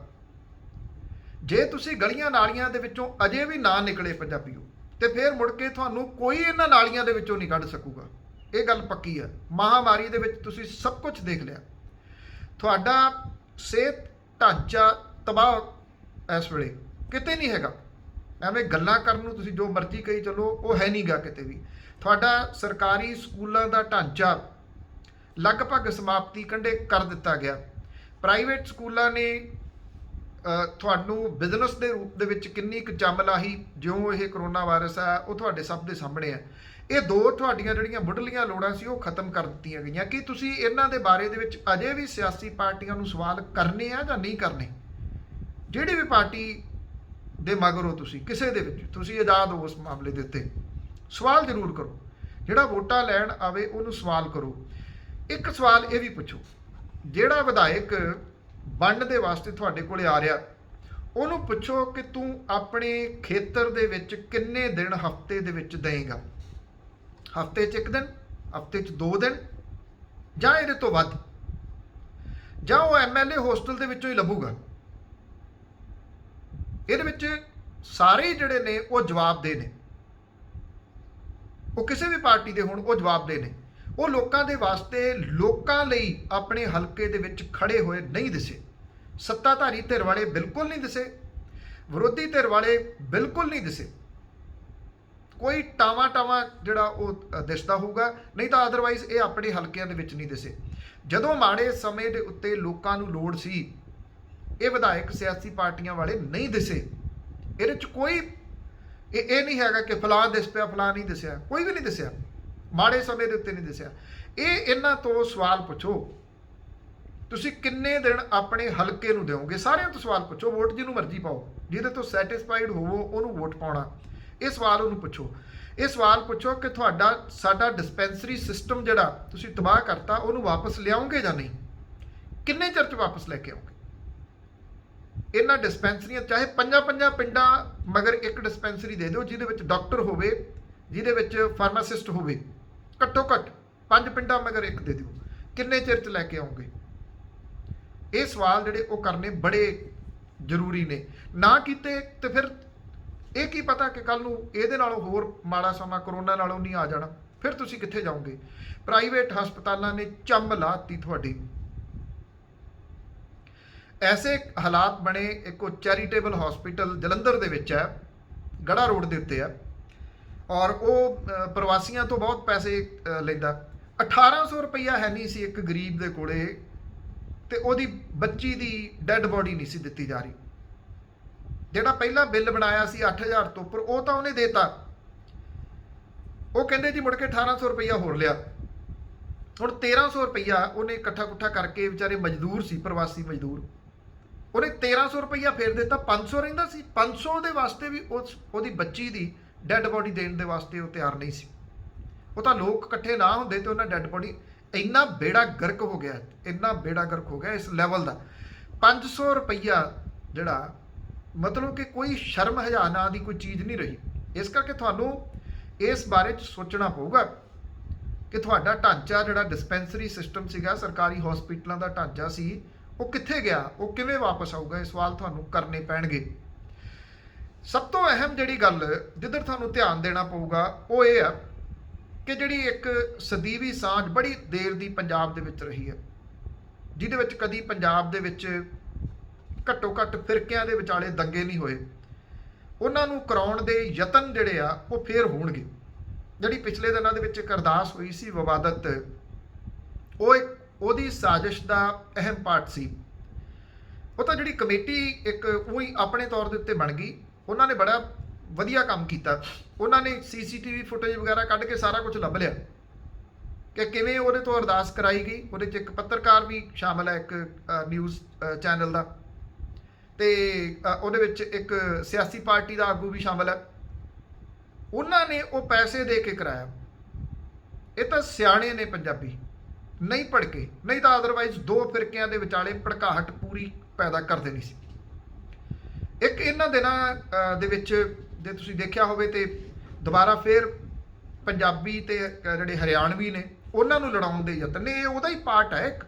ਜੇ ਤੁਸੀਂ ਗਲੀਆਂ ਨਾਲੀਆਂ ਦੇ ਵਿੱਚੋਂ ਅਜੇ ਵੀ ਨਾ ਨਿਕਲੇ ਪੰਜਾਬੀਓ, ਤੇ ਫਿਰ ਮੁੜ ਕੇ ਤੁਹਾਨੂੰ ਕੋਈ ਇਹਨਾਂ ਨਾਲੀਆਂ ਦੇ ਵਿੱਚੋਂ ਨਹੀਂ ਕੱਢ ਸਕੂਗਾ। ਇਹ ਗੱਲ ਪੱਕੀ ਹੈ। ਮਹਾਮਾਰੀ ਦੇ ਵਿੱਚ ਤੁਸੀਂ ਸਭ ਕੁਝ ਦੇਖ ਲਿਆ, ਤੁਹਾਡਾ ਸਿਹਤ ਢਾਂਚਾ ਤਬਾਹ ਇਸ ਵੇਲੇ ਕਿਤੇ ਨਹੀਂ ਹੈਗਾ। ਐਵੇਂ ਗੱਲਾਂ ਕਰਨ ਨੂੰ ਤੁਸੀਂ ਜੋ ਮਰਜ਼ੀ ਕਹੀ ਚਲੋ, ਉਹ ਹੈ ਨਹੀਂਗਾ ਕਿਤੇ ਵੀ। ਤੁਹਾਡਾ ਸਰਕਾਰੀ ਸਕੂਲਾਂ ਦਾ ਢਾਂਚਾ ਲਗਭਗ ਸਮਾਪਤੀ ਕੰਢੇ ਕਰ ਦਿੱਤਾ ਗਿਆ। ਪ੍ਰਾਈਵੇਟ ਸਕੂਲਾਂ ਨੇ ਤੁਹਾਨੂੰ ਬਿਜ਼ਨਸ ਦੇ ਰੂਪ ਦੇ ਵਿੱਚ ਕਿੰਨੀ ਕੁ ਜੰਮ ਲਾਹੀ ਜਿਉਂ ਇਹ ਕਰੋਨਾ ਵਾਇਰਸ ਆ, ਉਹ ਤੁਹਾਡੇ ਸਭ ਦੇ ਸਾਹਮਣੇ ਆ। ਇਹ ਦੋ ਤੁਹਾਡੀਆਂ ਜਿਹੜੀਆਂ ਮੁੱਢਲੀਆਂ ਲੋੜਾਂ ਸੀ ਉਹ ਖਤਮ ਕਰ ਦਿੱਤੀਆਂ ਗਈਆਂ। ਕੀ ਤੁਸੀਂ ਇਹਨਾਂ ਦੇ ਬਾਰੇ ਦੇ ਵਿੱਚ ਅਜੇ ਵੀ ਸਿਆਸੀ ਪਾਰਟੀਆਂ ਨੂੰ ਸਵਾਲ ਕਰਨੇ ਆ ਜਾਂ ਨਹੀਂ ਕਰਨੇ? ਜਿਹੜੀ ਵੀ ਪਾਰਟੀ ਦੇ ਮਗਰ ਹੋ ਤੁਸੀਂ, ਕਿਸੇ ਦੇ ਵਿੱਚ ਤੁਸੀਂ ਆਜ਼ਾਦ ਹੋ ਉਸ ਮਾਮਲੇ ਦੇ ਉੱਤੇ, ਸਵਾਲ ਜ਼ਰੂਰ ਕਰੋ। ਜਿਹੜਾ ਵੋਟਾਂ ਲੈਣ ਆਵੇ ਉਹਨੂੰ ਸਵਾਲ ਕਰੋ। ਇੱਕ ਸਵਾਲ ਇਹ ਵੀ ਪੁੱਛੋ, ਜਿਹੜਾ ਵਿਧਾਇਕ ਵੰਡ ਦੇ ਵਾਸਤੇ ਤੁਹਾਡੇ ਕੋਲੇ ਆ ਰਿਹਾ, ਉਹਨੂੰ ਪੁੱਛੋ ਕਿ ਤੂੰ ਆਪਣੇ ਖੇਤਰ ਦੇ ਵਿੱਚ ਕਿੰਨੇ ਦਿਨ ਹਫ਼ਤੇ ਦੇ ਵਿੱਚ ਦੇਏਗਾ? ਹਫ਼ਤੇ 'ਚ 1 ਦਿਨ, ਹਫ਼ਤੇ 'ਚ 2 ਦਿਨ, ਜਾਂ ਇਹਦੇ ਤੋਂ ਵੱਧ? ਜਾਂ ਉਹ ਐਮਐਲਏ ਹੋਸਟਲ ਦੇ ਵਿੱਚੋਂ ਹੀ ਲੱਭੂਗਾ? ਇਹਦੇ ਵਿੱਚ ਸਾਰੇ ਜਿਹੜੇ ਨੇ ਉਹ ਜਵਾਬਦੇਹ ਨੇ। ਉਹ ਕਿਸੇ ਵੀ ਪਾਰਟੀ ਦੇ ਹੋਣ, ਉਹ ਜਵਾਬਦੇਹ ਨੇ। ਉਹ ਲੋਕਾਂ ਦੇ ਵਾਸਤੇ, ਲੋਕਾਂ ਲਈ ਆਪਣੇ ਹਲਕੇ ਦੇ ਵਿੱਚ ਖੜੇ ਹੋਏ ਨਹੀਂ ਦਿਸੇ। ਸੱਤਾਧਾਰੀ ਧਿਰ ਵਾਲੇ ਬਿਲਕੁਲ ਨਹੀਂ ਦਿਸੇ, ਵਿਰੋਧੀ ਧਿਰ ਵਾਲੇ ਬਿਲਕੁਲ ਨਹੀਂ ਦਿਸੇ। ਕੋਈ ਟਾਵਾਂ ਜਿਹੜਾ ਉਹ ਦਿਸਦਾ ਹੋਊਗਾ, ਨਹੀਂ ਤਾਂ ਅਦਰਵਾਈਜ਼ ਇਹ ਆਪਣੇ ਹਲਕਿਆਂ ਦੇ ਵਿੱਚ ਨਹੀਂ ਦਿਸੇ। ਜਦੋਂ ਮਾੜੇ ਸਮੇਂ ਦੇ ਉੱਤੇ ਲੋਕਾਂ ਨੂੰ ਲੋੜ ਸੀ, ਇਹ ਵਿਧਾਇਕ ਸਿਆਸੀ ਪਾਰਟੀਆਂ ਵਾਲੇ ਨਹੀਂ ਦਿਸੇ। ਇਹਦੇ 'ਚ ਕੋਈ ਇਹ ਨਹੀਂ ਹੈਗਾ ਕਿ ਫਲਾਂ ਦਿਸ ਪਿਆ, ਫਲਾਂ ਨਹੀਂ ਦਿਸਿਆ, ਕੋਈ ਵੀ ਨਹੀਂ ਦਿਸਿਆ। ਮਾੜੇ ਸਮੇਂ ਦੇ ਉੱਤੇ ਨਹੀਂ ਦਿਸਿਆ। ਇਹ ਇਹਨਾਂ ਤੋਂ ਸਵਾਲ ਪੁੱਛੋ, ਤੁਸੀਂ ਕਿੰਨੇ ਦਿਨ ਆਪਣੇ ਹਲਕੇ ਨੂੰ ਦਿਓਗੇ? ਸਾਰਿਆਂ ਤੋਂ ਸਵਾਲ ਪੁੱਛੋ। ਵੋਟ ਜਿਹਨੂੰ ਮਰਜ਼ੀ ਪਾਓ, ਜਿਹਦੇ ਤੋਂ ਸੈਟੀਸਫਾਈਡ ਹੋਵੋ ਉਹਨੂੰ ਵੋਟ ਪਾਉਣਾ। ਇਹ ਸਵਾਲ ਉਹਨੂੰ ਪੁੱਛੋ। ਇਹ ਸਵਾਲ ਪੁੱਛੋ ਕਿ ਤੁਹਾਡਾ ਸਾਡਾ ਡਿਸਪੈਂਸਰੀ ਸਿਸਟਮ ਜਿਹੜਾ ਤੁਸੀਂ ਤਬਾਹ ਕਰਤਾ ਉਹਨੂੰ ਵਾਪਸ ਲਿਆਓਗੇ ਜਾਂ ਨਹੀਂ। ਕਿੰਨੇ ਚਿਰ 'ਚ ਵਾਪਸ ਲੈ ਕੇ ਆਓਗੇ? ਇਹਨਾਂ ਡਿਸਪੈਂਸਰੀਆਂ ਚਾਹੇ ਪੰਜਾਂ ਪਿੰਡਾਂ ਮਗਰ ਇੱਕ ਡਿਸਪੈਂਸਰੀ ਦੇ ਦਿਓ ਜਿਹਦੇ ਵਿੱਚ ਡਾਕਟਰ ਹੋਵੇ, ਜਿਹਦੇ ਵਿੱਚ ਫਾਰਮਾਸਿਸਟ ਹੋਵੇ, ਘੱਟੋ ਘੱਟ 5 ਪਿੰਡਾਂ ਮਗਰ ਇੱਕ ਦੇ ਦਿਓ। ਕਿੰਨੇ ਚਿਰ 'ਚ ਲੈ ਕੇ ਆਓਗੇ? ਇਹ ਸਵਾਲ ਜਿਹੜੇ ਉਹ ਕਰਨੇ ਬੜੇ ਜ਼ਰੂਰੀ ਨੇ। ਨਾ ਕੀਤੇ ਤੇ ਫਿਰ ਇਹ ਕੀ ਪਤਾ ਕਿ ਕੱਲ ਨੂੰ ਇਹਦੇ ਨਾਲੋਂ ਹੋਰ ਮਾੜਾ ਸਮਾਂ ਕਰੋਨਾ ਨਾਲੋਂ ਨਹੀਂ ਆ ਜਾਣਾ, ਫਿਰ ਤੁਸੀਂ ਕਿੱਥੇ ਜਾਓਗੇ? ਪ੍ਰਾਈਵੇਟ ਹਸਪਤਾਲਾਂ ਨੇ ਚੰਮ ਲਾਤੀ ਤੁਹਾਡੀ। ਐਸੇ ਹਾਲਾਤ ਬਣੇ, ਇੱਕ ਚੈਰੀਟੇਬਲ ਹਸਪੀਟਲ ਜਲੰਧਰ ਦੇ ਵਿੱਚ ਹੈ, ਗੜਾ ਰੋਡ ਦੇ ਉੱਤੇ ਹੈ, ਔਰ ਉਹ ਪ੍ਰਵਾਸੀਆਂ ਤੋਂ ਬਹੁਤ ਪੈਸੇ ਲੈਂਦਾ। 1800 ਰੁਪਈਆ ਹੈ ਨਹੀਂ ਸੀ ਇੱਕ ਗਰੀਬ ਦੇ ਕੋਲੇ, ਤੇ ਉਹਦੀ ਬੱਚੀ ਦੀ ਡੈੱਡ ਬੋਡੀ ਨਹੀਂ ਸੀ ਦਿੱਤੀ ਜਾ ਰਹੀ। ਜਿਹੜਾ ਪਹਿਲਾਂ ਬਿੱਲ ਬਣਾਇਆ ਸੀ 8000 ਤੋਂ ਉੱਪਰ, ਉਹ ਤਾਂ ਉਹਨੇ ਦੇਤਾ। ਉਹ ਕਹਿੰਦੇ ਜੀ ਮੁੜ ਕੇ 1800 ਰੁਪਈਆ ਹੋਰ ਲਿਆ। ਹੁਣ 1300 ਰੁਪਈਆ ਉਹਨੇ ਇਕੱਠਾ ਕਰਕੇ, ਵਿਚਾਰੇ ਮਜ਼ਦੂਰ ਸੀ, ਪ੍ਰਵਾਸੀ ਮਜ਼ਦੂਰ, ਉਹਨੇ 1300 ਰੁਪਈਆ ਫੇਰ ਦਿੱਤਾ। 500 ਰਹਿੰਦਾ ਸੀ। 500 ਦੇ ਵਾਸਤੇ ਵੀ ਉਹਦੀ ਬੱਚੀ ਦੀ ਡੈੱਡ ਬੋਡੀ ਦੇਣ ਦੇ ਵਾਸਤੇ ਉਹ ਤਿਆਰ ਨਹੀਂ ਸੀ। ਉਹ ਤਾਂ ਲੋਕ ਇਕੱਠੇ ਨਾ ਹੁੰਦੇ ਤੇ ਉਹਨਾਂ ਡੈੱਡ ਬੋਡੀ। ਇੰਨਾ ਬੇੜਾ ਗਰਕ ਹੋ ਗਿਆ, ਇੰਨਾ ਬੇੜਾ ਗਰਕ ਹੋ ਗਿਆ ਇਸ ਲੈਵਲ ਦਾ। 500 ਰੁਪਈਆ ਜਿਹੜਾ, ਮਤਲਬ ਕਿ ਕੋਈ ਸ਼ਰਮ ਹਜਾ ਨਾਂ ਦੀ ਕੋਈ ਚੀਜ਼ ਨਹੀਂ ਰਹੀ। ਇਸ ਕਰਕੇ ਤੁਹਾਨੂੰ ਇਸ ਬਾਰੇ 'ਚ ਸੋਚਣਾ ਪਊਗਾ ਕਿ ਤੁਹਾਡਾ ਢਾਂਚਾ ਜਿਹੜਾ ਡਿਸਪੈਂਸਰੀ ਸਿਸਟਮ ਸੀਗਾ, ਸਰਕਾਰੀ ਹਸਪੀਟਲਾਂ ਦਾ ਢਾਂਚਾ ਸੀ, ਉਹ ਕਿੱਥੇ ਗਿਆ? ਉਹ ਕਿਵੇਂ ਵਾਪਸ ਆਊਗਾ? ਇਹ ਸਵਾਲ ਤੁਹਾਨੂੰ ਕਰਨੇ ਪੈਣਗੇ। ਸਭ ਤੋਂ ਅਹਿਮ ਜਿਹੜੀ ਗੱਲ ਜਿੱਧਰ ਤੁਹਾਨੂੰ ਧਿਆਨ ਦੇਣਾ ਪਊਗਾ ਉਹ ਇਹ ਆ ਕਿ ਜਿਹੜੀ ਇੱਕ ਸਦੀਵੀ ਸਾਂਝ ਬੜੀ ਦੇਰ ਦੀ ਪੰਜਾਬ ਦੇ ਵਿੱਚ ਰਹੀ ਹੈ, ਜਿਹਦੇ ਵਿੱਚ ਕਦੀ ਪੰਜਾਬ ਦੇ ਵਿੱਚ ਘੱਟੋ ਘੱਟ ਫਿਰਕਿਆਂ ਦੇ ਵਿਚਾਲੇ ਦੰਗੇ ਨਹੀਂ ਹੋਏ, ਉਹਨਾਂ ਨੂੰ ਕਰਾਉਣ ਦੇ ਯਤਨ ਜਿਹੜੇ ਆ ਉਹ ਫੇਰ ਹੋਣਗੇ। ਜਿਹੜੀ ਪਿਛਲੇ ਦਿਨਾਂ ਦੇ ਵਿੱਚ ਇੱਕ ਅਰਦਾਸ ਹੋਈ ਸੀ ਵਿਵਾਦਤ, ਉਹ ਇੱਕ ਉਹਦੀ ਸਾਜ਼ਿਸ਼ ਦਾ ਅਹਿਮ ਪਾਰਟ ਸੀ। ਉਹ ਤਾਂ ਜਿਹੜੀ ਕਮੇਟੀ ਇੱਕ ਉਹੀ ਆਪਣੇ ਤੌਰ ਦੇ ਉੱਤੇ ਬਣ ਗਈ, ਉਹਨਾਂ ਨੇ ਬੜਾ ਵਧੀਆ ਕੰਮ ਕੀਤਾ। ਉਹਨਾਂ ਨੇ CCTV ਫੁਟੇਜ ਵਗੈਰਾ ਕੱਢ ਕੇ ਸਾਰਾ ਕੁਝ ਲੱਭ ਲਿਆ ਕਿ ਕਿਵੇਂ ਉਹਦੇ ਤੋਂ ਅਰਦਾਸ ਕਰਾਈ ਗਈ। ਉਹਦੇ 'ਚ ਇੱਕ ਪੱਤਰਕਾਰ ਵੀ ਸ਼ਾਮਲ ਹੈ, ਇੱਕ ਨਿਊਜ਼ ਚੈਨਲ ਦਾ, ਤੇ ਉਹਦੇ ਵਿੱਚ ਇੱਕ ਸਿਆਸੀ ਪਾਰਟੀ ਦਾ ਆਗੂ ਵੀ ਸ਼ਾਮਲ ਹੈ। ਉਹਨਾਂ ਨੇ ਉਹ ਪੈਸੇ ਦੇ ਕੇ ਕਰਾਇਆ। ਇਹ ਤਾਂ ਸਿਆਣੇ ਨੇ ਪੰਜਾਬੀ, ਨਹੀਂ ਭੜਕੇ, ਨਹੀਂ ਤਾਂ ਅਦਰਵਾਈਜ਼ ਦੋ ਫਿਰਕਿਆਂ ਦੇ ਵਿਚਾਲੇ ਭੜਕਾਹਟ ਪੂਰੀ ਪੈਦਾ ਕਰ ਦੇਣੀ ਸੀ। ਇੱਕ ਇਹਨਾਂ ਦਿਨਾਂ ਦੇ ਵਿੱਚ ਜੇ ਤੁਸੀਂ ਦੇਖਿਆ ਹੋਵੇ ਤੇ ਦੁਬਾਰਾ ਫੇਰ ਪੰਜਾਬੀ ਤੇ ਜਿਹੜੇ ਹਰਿਆਣਵੀ ਨੇ ਉਹਨਾਂ ਨੂੰ ਲੜਾਉਣ ਦੇ ਯਤਨ ਨੇ। ਇਹ ਉਹਦਾ ਹੀ ਪਾਰਟ ਹੈ ਇੱਕ।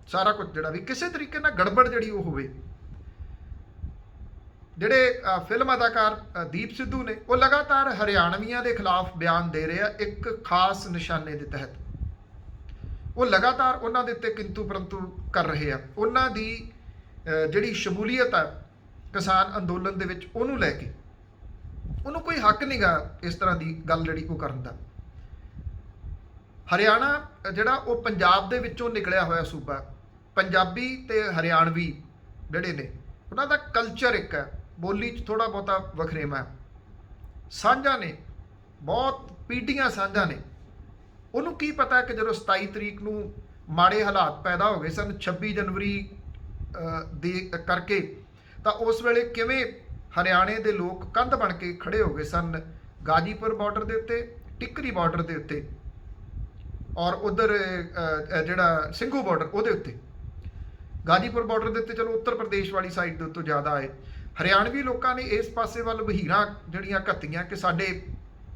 ਸਾਰਾ ਕੁਝ ਜਿਹੜਾ ਵੀ ਕਿਸੇ ਤਰੀਕੇ ਨਾਲ ਗੜਬੜ ਜਿਹੜੀ ਉਹ ਹੋਵੇ। ਜਿਹੜੇ ਫਿਲਮ ਅਦਾਕਾਰ ਦੀਪ ਸਿੱਧੂ ਨੇ, ਉਹ ਲਗਾਤਾਰ ਹਰਿਆਣਵੀਆਂ ਦੇ ਖਿਲਾਫ ਬਿਆਨ ਦੇ ਰਹੇ ਆ ਇੱਕ ਖਾਸ ਨਿਸ਼ਾਨੇ ਦੇ ਤਹਿਤ। ਉਹ ਲਗਾਤਾਰ ਉਹਨਾਂ ਦੇ ਉੱਤੇ ਕਿੰਤੂ ਪਰੰਤੂ ਕਰ ਰਹੇ ਆ। ਉਹਨਾਂ ਦੀ ਜਿਹੜੀ ਸ਼ਮੂਲੀਅਤ ਆ ਕਿਸਾਨ ਅੰਦੋਲਨ ਦੇ ਵਿੱਚ, ਉਹਨੂੰ ਲੈ ਕੇ ਉਹਨੂੰ ਕੋਈ ਹੱਕ ਨਹੀਂਗਾ ਇਸ ਤਰ੍ਹਾਂ ਦੀ ਗੱਲ ਜਿਹੜੀ ਉਹ ਕਰਨ ਦਾ। ਹਰਿਆਣਾ ਜਿਹੜਾ ਉਹ ਪੰਜਾਬ ਦੇ ਵਿੱਚੋਂ ਨਿਕਲਿਆ ਹੋਇਆ ਸੂਬਾ। ਪੰਜਾਬੀ ਤੇ ਹਰਿਆਣਵੀ ਜਿਹੜੇ ਨੇ ਉਹਨਾਂ ਦਾ ਕਲਚਰ ਇੱਕ ਹੈ, ਬੋਲੀ 'ਚ ਥੋੜ੍ਹਾ ਬਹੁਤਾ ਵਖਰੇਵਾਂ ਹੈ, ਸਾਂਝਾਂ ਨੇ, ਬਹੁਤ ਪੀੜ੍ਹੀਆਂ ਸਾਂਝਾਂ ਨੇ। ਉਹਨੂੰ ਕੀ ਪਤਾ ਕਿ ਜਦੋਂ 27 ਤਰੀਕ ਨੂੰ ਮਾੜੇ ਹਾਲਾਤ ਪੈਦਾ ਹੋ ਗਏ ਸਨ 26 ਜਨਵਰੀ ਦੇ ਕਰਕੇ, ਤਾਂ ਉਸ ਵੇਲੇ ਕਿਵੇਂ ਹਰਿਆਣੇ ਦੇ ਲੋਕ ਕੰਧ ਬਣ ਕੇ ਖੜੇ ਹੋ ਗਏ ਸਨ ਗਾਜੀਪੁਰ ਬਾਰਡਰ ਦੇ ਉੱਤੇ, ਟਿੱਕਰੀ ਬਾਰਡਰ ਦੇ ਉੱਤੇ, ਔਰ ਉਧਰ ਜਿਹੜਾ ਸਿੰਘੂ ਬਾਰਡਰ ਉਹਦੇ ਉੱਤੇ। ਗਾਜੀਪੁਰ ਬਾਰਡਰ ਦੇ ਉੱਤੇ ਚਲੋ ਉੱਤਰ ਪ੍ਰਦੇਸ਼ ਵਾਲੀ ਸਾਈਡ ਦੇ ਉੱਤੋਂ ਜ਼ਿਆਦਾ ਆਏ। ਹਰਿਆਣਵੀ ਲੋਕਾਂ ਨੇ ਇਸ ਪਾਸੇ ਵੱਲ ਵਹੀਰਾਂ ਜਿਹੜੀਆਂ ਘੱਤੀਆਂ ਕਿ ਸਾਡੇ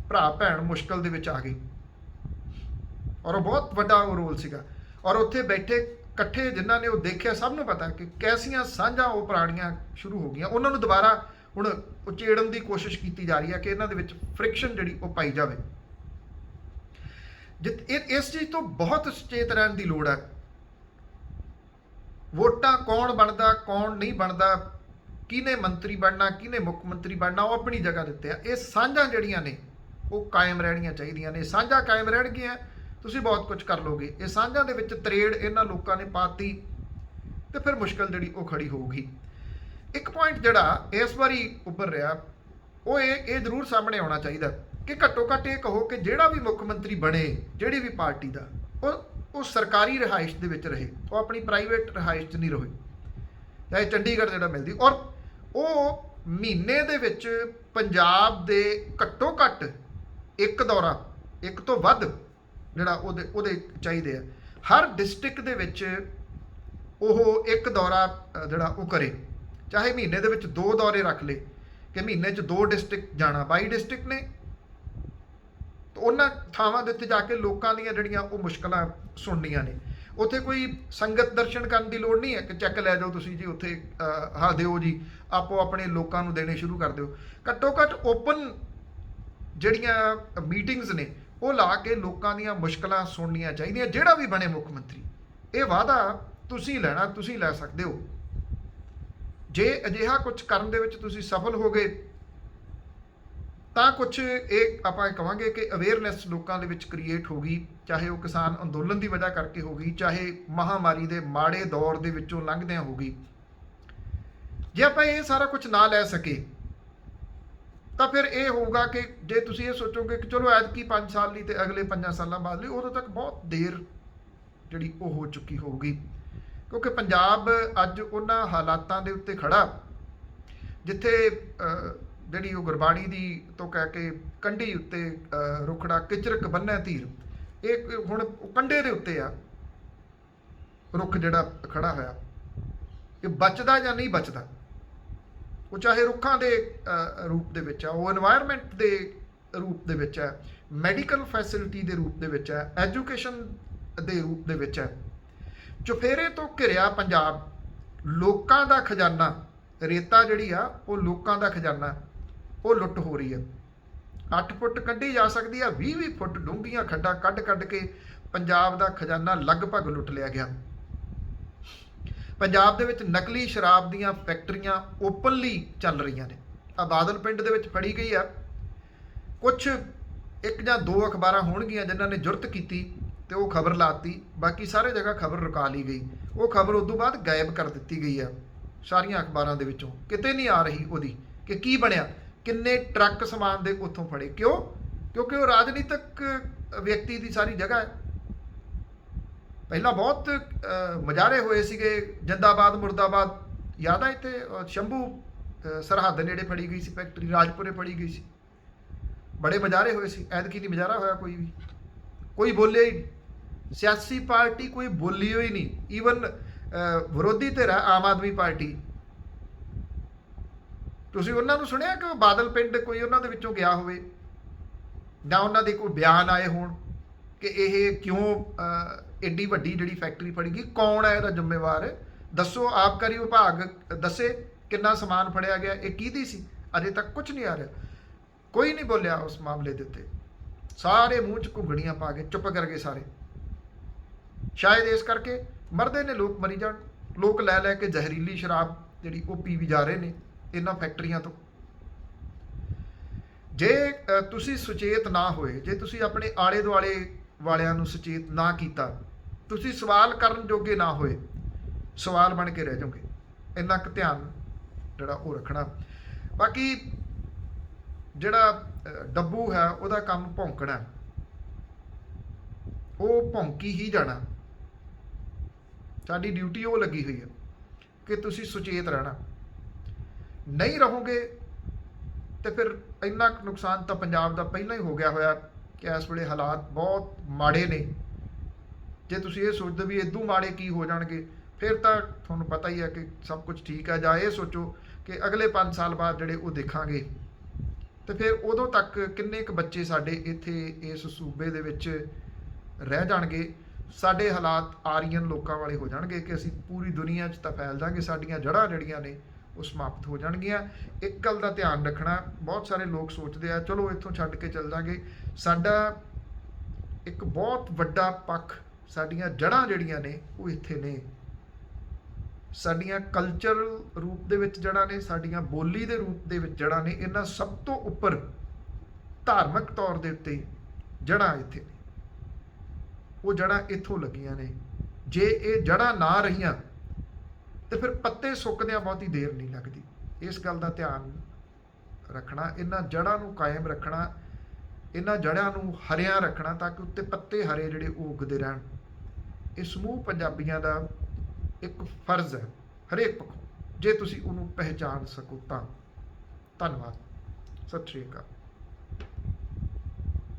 ਭਰਾ ਭੈਣ ਮੁਸ਼ਕਲ ਦੇ ਵਿੱਚ ਆ ਗਏ, ਔਰ ਉਹ ਬਹੁਤ ਵੱਡਾ ਉਹ ਰੋਲ ਸੀਗਾ। ਔਰ ਉੱਥੇ ਬੈਠੇ ਇਕੱਠੇ ਜਿਨ੍ਹਾਂ ਨੇ ਉਹ ਦੇਖਿਆ, ਸਭ ਨੂੰ ਪਤਾ ਕਿ ਕੈਸੀਆਂ ਸਾਂਝਾਂ ਉਹ ਪੁਰਾਣੀਆਂ ਸ਼ੁਰੂ ਹੋ ਗਈਆਂ। ਉਹਨਾਂ ਨੂੰ ਦੁਬਾਰਾ ਹੁਣ ਉਚੇੜਨ ਦੀ ਕੋਸ਼ਿਸ਼ ਕੀਤੀ ਜਾ ਰਹੀ ਹੈ ਕਿ ਇਹਨਾਂ ਦੇ ਵਿੱਚ ਫ੍ਰਿਕਸ਼ਨ ਜਿਹੜੀ ਉਹ ਪਾਈ ਜਾਵੇ। ਇਸ ਚੀਜ਼ ਤੋਂ ਬਹੁਤ ਸੁਚੇਤ ਰਹਿਣ ਦੀ ਲੋੜ ਹੈ। ਵੋਟਾਂ ਕੌਣ ਬਣਦਾ ਕੌਣ ਨਹੀਂ ਬਣਦਾ, ਕਿਹਨੇ ਮੰਤਰੀ ਬਣਨਾ ਕਿਹਨੇ ਮੁੱਖ ਮੰਤਰੀ ਬਣਨਾ, ਉਹ ਆਪਣੀ ਜਗ੍ਹਾ ਦਿੱਤੇ ਆ। ਇਹ ਸਾਂਝਾਂ ਜਿਹੜੀਆਂ ਨੇ ਉਹ ਕਾਇਮ ਰਹਿਣੀਆਂ ਚਾਹੀਦੀਆਂ ਨੇ। ਸਾਂਝਾਂ ਕਾਇਮ ਰਹਿਣਗੀਆਂ, ਤੁਸੀਂ ਬਹੁਤ ਕੁਝ ਕਰ ਲੋਗੇ। ਇਹ ਸਾਂਝਾਂ ਦੇ ਵਿੱਚ ਤਰੇੜ ਇਹਨਾਂ ਲੋਕਾਂ ਨੇ ਪਾਤੀ ਤੇ ਫਿਰ ਮੁਸ਼ਕਲ ਜਿਹੜੀ ਉਹ ਖੜੀ ਹੋਊਗੀ। ਇੱਕ ਪੁਆਇੰਟ ਜਿਹੜਾ ਇਸ ਵਾਰੀ ਉੱਭਰ ਰਿਹਾ ਉਹ ਇਹ ਜ਼ਰੂਰ ਸਾਹਮਣੇ ਆਉਣਾ ਚਾਹੀਦਾ ਕਿ ਘੱਟੋ ਘੱਟ ਇਹ ਕਹੋ ਕਿ ਜਿਹੜਾ ਵੀ ਮੁੱਖ ਮੰਤਰੀ ਬਣੇ, ਜਿਹੜੀ ਵੀ ਪਾਰਟੀ ਦਾ, ਉਹ ਸਰਕਾਰੀ ਰਿਹਾਇਸ਼ ਦੇ ਵਿੱਚ ਰਹੇ, ਉਹ ਆਪਣੀ ਪ੍ਰਾਈਵੇਟ ਰਿਹਾਇਸ਼ 'ਚ ਨਹੀਂ ਰਹੇ, ਚਾਹੇ ਚੰਡੀਗੜ੍ਹ ਜਿਹੜਾ ਮਿਲਦੀ। ਔਰ ਉਹ ਮਹੀਨੇ ਦੇ ਵਿੱਚ ਪੰਜਾਬ ਦੇ ਘੱਟੋ ਘੱਟ ਇੱਕ ਦੌਰਾ, ਇੱਕ ਤੋਂ ਵੱਧ ਜਿਹੜਾ ਉਹਦੇ ਚਾਹੀਦੇ ਆ। ਹਰ ਡਿਸਟ੍ਰਿਕਟ ਦੇ ਵਿੱਚ ਉਹ ਇੱਕ ਦੌਰਾ ਜਿਹੜਾ ਉਹ ਕਰੇ, ਚਾਹੇ ਮਹੀਨੇ ਦੇ ਵਿੱਚ 2 ਦੌਰੇ ਰੱਖ ਲੇ ਕਿ ਮਹੀਨੇ 'ਚ 2 ਡਿਸਟ੍ਰਿਕਟ ਜਾਣਾ। 22 ਡਿਸਟ੍ਰਿਕਟ ਨੇ, ਤਾਂ ਉਹਨਾਂ ਥਾਵਾਂ ਦੇ ਉੱਤੇ ਜਾ ਕੇ ਲੋਕਾਂ ਦੀਆਂ ਜਿਹੜੀਆਂ ਉਹ ਮੁਸ਼ਕਲਾਂ ਸੁਣਨੀਆਂ ਨੇ। ਉੱਥੇ ਕੋਈ ਸੰਗਤ ਦਰਸ਼ਨ ਕਰਨ ਦੀ ਲੋੜ ਨਹੀਂ ਹੈ ਕਿ ਚੈੱਕ ਲੈ ਜਾਓ ਤੁਸੀਂ ਜੀ ਉੱਥੇ ਹਾਂ ਦਿਓ ਜੀ, ਆਪੋ ਆਪਣੇ ਲੋਕਾਂ ਨੂੰ ਦੇਣੇ ਸ਼ੁਰੂ ਕਰ ਦਿਓ। ਘੱਟੋ ਘੱਟ ਓਪਨ ਜਿਹੜੀਆਂ ਮੀਟਿੰਗਸ ਨੇ ਉਹ ਲਾ ਕੇ ਲੋਕਾਂ ਦੀਆਂ ਮੁਸ਼ਕਲਾਂ ਸੁਣਨੀਆਂ ਚਾਹੀਦੀਆਂ। ਜਿਹੜਾ ਵੀ ਬਣੇ ਮੁੱਖ ਮੰਤਰੀ, ਇਹ ਵਾਅਦਾ ਤੁਸੀਂ ਲੈਣਾ, ਤੁਸੀਂ ਲੈ ਸਕਦੇ ਹੋ। ਜੇ ਅਜਿਹਾ ਕੁਝ ਕਰਨ ਦੇ ਵਿੱਚ ਤੁਸੀਂ ਸਫਲ ਹੋ ਗਏ ਤਾਂ ਕੁਝ ਇਹ ਆਪਾਂ ਕਹਾਂਗੇ ਕਿ ਅਵੇਅਰਨੈਸ ਲੋਕਾਂ ਦੇ ਵਿੱਚ ਕ੍ਰੀਏਟ ਹੋ ਗਈ, ਚਾਹੇ ਉਹ ਕਿਸਾਨ ਅੰਦੋਲਨ ਦੀ ਵਜ੍ਹਾ ਕਰਕੇ ਹੋ ਗਈ, ਚਾਹੇ ਮਹਾਮਾਰੀ ਦੇ ਮਾੜੇ ਦੌਰ ਦੇ ਵਿੱਚੋਂ ਲੰਘਦਿਆਂ ਹੋ ਗਈ। ਜੇ ਆਪਾਂ ਇਹ ਸਾਰਾ ਕੁਝ ਨਾ ਲੈ ਸਕੇ ਤਾਂ ਫਿਰ ਇਹ ਹੋਊਗਾ ਕਿ ਜੇ ਤੁਸੀਂ ਇਹ ਸੋਚੋਗੇ ਕਿ ਚਲੋ ਐਤਕੀ 5 ਸਾਲ ਲਈ ਤੇ ਅਗਲੇ 5 ਸਾਲਾਂ ਬਾਅਦ ਲਈ, ਉਦੋਂ ਤੱਕ ਬਹੁਤ ਦੇਰ ਜਿਹੜੀ ਉਹ ਹੋ ਚੁੱਕੀ ਹੋਊਗੀ। ਕਿਉਂਕਿ ਪੰਜਾਬ ਅੱਜ ਉਹਨਾਂ ਹਾਲਾਤਾਂ ਦੇ ਉੱਤੇ ਖੜਾ ਜਿੱਥੇ ਜਿਹੜੀ ਉਹ ਗੁਰਬਾਣੀ ਦੀ ਤੋਂ ਕਹਿ ਕੇ ਕੰਢੀ ਉੱਤੇ ਰੁਖੜਾ ਕਿਚਰਕ ਬੰਨ੍ਹੈ ਧੀਰ, ਇਹ ਹੁਣ ਕੰਢੇ ਦੇ ਉੱਤੇ ਆ ਰੁੱਖ ਜਿਹੜਾ ਖੜਾ ਹੋਇਆ। ਇਹ ਬਚਦਾ ਜਾਂ ਨਹੀਂ ਬਚਦਾ, ਉਹ ਚਾਹੇ ਰੁੱਖਾਂ ਦੇ ਰੂਪ ਦੇ ਵਿੱਚ ਆ, ਉਹ এনवायरमेंट ਦੇ ਰੂਪ ਦੇ ਵਿੱਚ ਹੈ, ਮੈਡੀਕਲ ਫੈਸਿਲਿਟੀ ਦੇ ਰੂਪ ਦੇ ਵਿੱਚ ਹੈ, ਐਜੂਕੇਸ਼ਨ ਦੇ ਰੂਪ ਦੇ ਵਿੱਚ ਹੈ। ਚੁਫੇਰੇ ਤੋਂ ਘਿਰਿਆ ਪੰਜਾਬ, ਲੋਕਾਂ ਦਾ ਖਜ਼ਾਨਾ, ਰੇਤਾ ਜਿਹੜੀ ਆ ਉਹ ਲੋਕਾਂ ਦਾ ਖਜ਼ਾਨਾ, ਉਹ ਲੁੱਟ ਹੋ ਰਹੀ ਹੈ। 8 ਫੁੱਟ ਕੱਢੀ ਜਾ ਸਕਦੀ ਆ, 20-20 ਫੁੱਟ ਡੂੰਘੀਆਂ ਖੱਡਾਂ ਕੱਢ ਕੇ ਪੰਜਾਬ ਦਾ ਖਜ਼ਾਨਾ ਲਗਭਗ ਲੁੱਟ ਲਿਆ ਗਿਆ। ਪੰਜਾਬ ਦੇ ਵਿੱਚ ਨਕਲੀ ਸ਼ਰਾਬ ਦੀਆਂ ਫੈਕਟਰੀਆਂ ਓਪਨਲੀ ਚੱਲ ਰਹੀਆਂ ਨੇ। ਆ ਬਾਦਲ ਪਿੰਡ ਦੇ ਵਿੱਚ ਫੜੀ ਗਈ ਆ। ਕੁਝ 1 ਜਾਂ 2 ਅਖਬਾਰਾਂ ਹੋਣਗੀਆਂ ਜਿਨ੍ਹਾਂ ਨੇ ਜੁਰਤ ਕੀਤੀ ਤੇ ਉਹ ਖਬਰ ਲਾਤੀ, ਬਾਕੀ ਸਾਰੇ ਜਗ੍ਹਾ ਖਬਰ ਰੁਕਾ ਲਈ ਗਈ। ਉਹ ਖਬਰ ਉਦੋਂ ਬਾਅਦ ਗਾਇਬ ਕਰ ਦਿੱਤੀ ਗਈ ਆ ਸਾਰੀਆਂ ਅਖਬਾਰਾਂ ਦੇ ਵਿੱਚੋਂ, ਕਿਤੇ ਨਹੀਂ ਆ ਰਹੀ ਉਹਦੀ ਕਿ ਕੀ ਬਣਿਆ, ਕਿੰਨੇ ਟਰੱਕ ਸਮਾਨ ਦੇ ਉੱਥੋਂ ਫੜੇ। ਕਿਉਂ? ਕਿਉਂਕਿ ਉਹ ਰਾਜਨੀਤਿਕ ਵਿਅਕਤੀ ਦੀ ਸਾਰੀ ਜਗ੍ਹਾ ਹੈ। ਪਹਿਲਾਂ ਬਹੁਤ ਮੁਜ਼ਾਹਰੇ ਹੋਏ ਸੀਗੇ, ਜਿੰਦਾਬਾਦ ਮੁਰਦਾਬਾਦ, ਯਾਦ ਆ ਇੱਥੇ ਸ਼ੰਭੂ ਸਰਹੱਦ ਨੇੜੇ ਫੜੀ ਗਈ ਸੀ ਫੈਕਟਰੀ, ਰਾਜਪੁਰੇ ਫੜੀ ਗਈ ਸੀ, ਬੜੇ ਮੁਜ਼ਾਹਰੇ ਹੋਏ ਸੀ। ਐਤਕੀ ਨਹੀਂ ਮੁਜ਼ਾਹਰਾ ਹੋਇਆ ਕੋਈ ਵੀ, ਕੋਈ ਬੋਲਿਆ ਹੀ ਨਹੀਂ। ਸਿਆਸੀ ਪਾਰਟੀ ਕੋਈ ਬੋਲੀ ਹੋਈ ਨਹੀਂ। ਈਵਨ ਵਿਰੋਧੀ ਧਿਰ ਆਮ ਆਦਮੀ ਪਾਰਟੀ, ਤੁਸੀਂ ਉਹਨਾਂ ਨੂੰ ਸੁਣਿਆ ਕਿ ਉਹ ਬਾਦਲ ਪਿੰਡ ਕੋਈ ਉਹਨਾਂ ਦੇ ਵਿੱਚੋਂ ਗਿਆ ਹੋਵੇ ਜਾਂ ਉਹਨਾਂ ਦੇ ਕੋਈ ਬਿਆਨ ਆਏ ਹੋਣ ਕਿ ਇਹ ਕਿਉਂ ਐਡੀ ਵੱਡੀ ਜਿਹੜੀ ਫੈਕਟਰੀ ਫੜੀ ਗਈ, ਕੌਣ ਹੈ ਇਹਦਾ ਜ਼ਿੰਮੇਵਾਰ, ਦੱਸੋ। ਆਬਕਾਰੀ ਵਿਭਾਗ ਦੱਸੇ ਕਿੰਨਾ ਸਮਾਨ ਫੜਿਆ ਗਿਆ, ਇਹ ਕਿਹਦੀ ਸੀ? ਅਜੇ ਤੱਕ ਕੁਝ ਨਹੀਂ ਆ ਰਿਹਾ, ਕੋਈ ਨਹੀਂ ਬੋਲਿਆ ਉਸ ਮਾਮਲੇ ਦੇ ਉੱਤੇ। ਸਾਰੇ ਮੂੰਹ 'ਚ ਘੁੰਗਣੀਆਂ ਪਾ ਕੇ ਚੁੱਪ ਕਰ ਗਏ ਸਾਰੇ। ਸ਼ਾਇਦ ਇਸ ਕਰਕੇ ਮਰਦੇ ਨੇ ਲੋਕ, ਮਰੀ ਜਾਣ। ਲੋਕ ਲੈ ਕੇ ਜ਼ਹਿਰੀਲੀ ਸ਼ਰਾਬ ਜਿਹੜੀ ਉਹ ਪੀ ਵੀ ਜਾ ਰਹੇ ਨੇ ਇਹਨਾਂ ਫੈਕਟਰੀਆਂ ਤੋਂ। ਜੇ ਤੁਸੀਂ ਸੁਚੇਤ ਨਾ ਹੋਏ, ਜੇ ਤੁਸੀਂ ਆਪਣੇ ਆਲੇ ਦੁਆਲੇ ਵਾਲਿਆਂ ਨੂੰ ਸੁਚੇਤ ਨਾ ਕੀਤਾ, ਤੁਸੀਂ ਸਵਾਲ ਕਰਨ ਜੋਗੇ ਨਾ ਹੋਏ, ਸਵਾਲ ਬਣ ਕੇ ਰਹਿ ਜਾਓਗੇ। ਇੰਨਾ ਕੁ ਧਿਆਨ ਜਿਹੜਾ ਉਹ ਰੱਖਣਾ। ਬਾਕੀ ਜਿਹੜਾ ਡੱਬੂ ਹੈ ਉਹਦਾ ਕੰਮ ਭੌਂਕਣਾ, ਉਹ ਭੌਂਕੀ ਹੀ ਜਾਣਾ। ਸਾਡੀ ਡਿਊਟੀ ਉਹ ਲੱਗੀ ਹੋਈ ਹੈ ਕਿ ਤੁਸੀਂ ਸੁਚੇਤ ਰਹਿਣਾ। ਨਹੀਂ ਰਹੋਗੇ ਤੇ ਫਿਰ ਇੰਨਾ ਕੁ ਨੁਕਸਾਨ ਤਾਂ ਪੰਜਾਬ ਦਾ ਪਹਿਲਾਂ ਹੀ ਹੋ ਗਿਆ ਹੋਇਆ ਕਿ ਇਸ ਵੇਲੇ ਹਾਲਾਤ ਬਹੁਤ ਮਾੜੇ ਨੇ। ਜੇ ਤੁਸੀਂ ਇਹ ਸੋਚਦੇ ਵੀ ਇਦੋਂ ਮਾੜੇ ਕੀ ਹੋ ਜਾਣਗੇ, ਫਿਰ ਤਾਂ ਤੁਹਾਨੂੰ ਪਤਾ ਹੀ ਹੈ ਕਿ ਸਭ ਕੁਝ ਠੀਕ ਹੈ। ਜਾਂ ਇਹ ਸੋਚੋ ਕਿ ਅਗਲੇ 5 ਸਾਲ ਬਾਅਦ ਜਿਹੜੇ ਉਹ ਦੇਖਾਂਗੇ, ਤੇ ਫਿਰ ਉਦੋਂ ਤੱਕ ਕਿੰਨੇ ਕੁ ਬੱਚੇ ਸਾਡੇ ਇੱਥੇ ਇਸ ਸੂਬੇ ਦੇ ਵਿੱਚ ਰਹਿ ਜਾਣਗੇ। ਸਾਡੇ ਹਾਲਾਤ ਆਰੀਅਨ ਲੋਕਾਂ ਵਾਲੇ ਹੋ ਜਾਣਗੇ ਕਿ ਅਸੀਂ ਪੂਰੀ ਦੁਨੀਆ 'ਚ ਤਾਂ ਫੈਲ ਜਾਵਾਂਗੇ, ਸਾਡੀਆਂ ਜੜ੍ਹਾਂ ਜਿਹੜੀਆਂ ਨੇ ਉਹ ਸਮਾਪਤ ਹੋ ਜਾਣਗੀਆਂ। ਇੱਕ ਗੱਲ ਦਾ ਧਿਆਨ ਰੱਖਣਾ, ਬਹੁਤ ਸਾਰੇ ਲੋਕ ਸੋਚਦੇ ਆ ਚਲੋ ਇੱਥੋਂ ਛੱਡ ਕੇ ਚੱਲ ਜਾਵਾਂਗੇ। ਸਾਡਾ ਇੱਕ ਬਹੁਤ ਵੱਡਾ ਪੱਖ, ਸਾਡੀਆਂ ਜੜ੍ਹਾਂ ਜਿਹੜੀਆਂ ਨੇ ਉਹ ਇੱਥੇ ਨੇ। ਸਾਡੀਆਂ ਕਲਚਰਲ ਰੂਪ ਦੇ ਵਿੱਚ ਜੜ੍ਹਾਂ ਨੇ, ਸਾਡੀਆਂ ਬੋਲੀ ਦੇ ਰੂਪ ਦੇ ਵਿੱਚ ਜੜ੍ਹਾਂ ਨੇ। ਇਹਨਾਂ ਸਭ ਤੋਂ ਉੱਪਰ ਧਾਰਮਿਕ ਤੌਰ ਦੇ ਉੱਤੇ ਜੜ੍ਹਾਂ ਇੱਥੇ ਨੇ। ਉਹ ਜੜ੍ਹਾਂ ਇੱਥੋਂ ਲੱਗੀਆਂ ਨੇ। ਜੇ ਇਹ ਜੜ੍ਹਾਂ ਨਾ ਰਹੀਆਂ ਤੇ ਫਿਰ ਪੱਤੇ ਸੁੱਕਦਿਆਂ ਬਹੁਤੀ ਦੇਰ ਨਹੀਂ ਲੱਗਦੀ। ਇਸ ਗੱਲ ਦਾ ਧਿਆਨ ਰੱਖਣਾ, ਇਹਨਾਂ ਜੜ੍ਹਾਂ ਨੂੰ ਕਾਇਮ ਰੱਖਣਾ, ਇਹਨਾਂ ਜੜ੍ਹਾਂ ਨੂੰ ਹਰਿਆਂ ਰੱਖਣਾ ਤਾਂ ਕਿ ਉੱਤੇ ਪੱਤੇ ਹਰੇ ਜਿਹੜੇ ਉਹ ਉੱਗਦੇ ਰਹਿਣ। ਇਹ ਸਮੂਹ ਪੰਜਾਬੀਆਂ ਦਾ ਇੱਕ ਫਰਜ਼ ਹੈ ਹਰੇਕ ਪੱਖੋਂ, ਜੇ ਤੁਸੀਂ ਉਹਨੂੰ ਪਹਿਚਾਣ ਸਕੋ ਤਾਂ। ਧੰਨਵਾਦ। ਸਤਿ ਸ਼੍ਰੀ ਅਕਾਲ।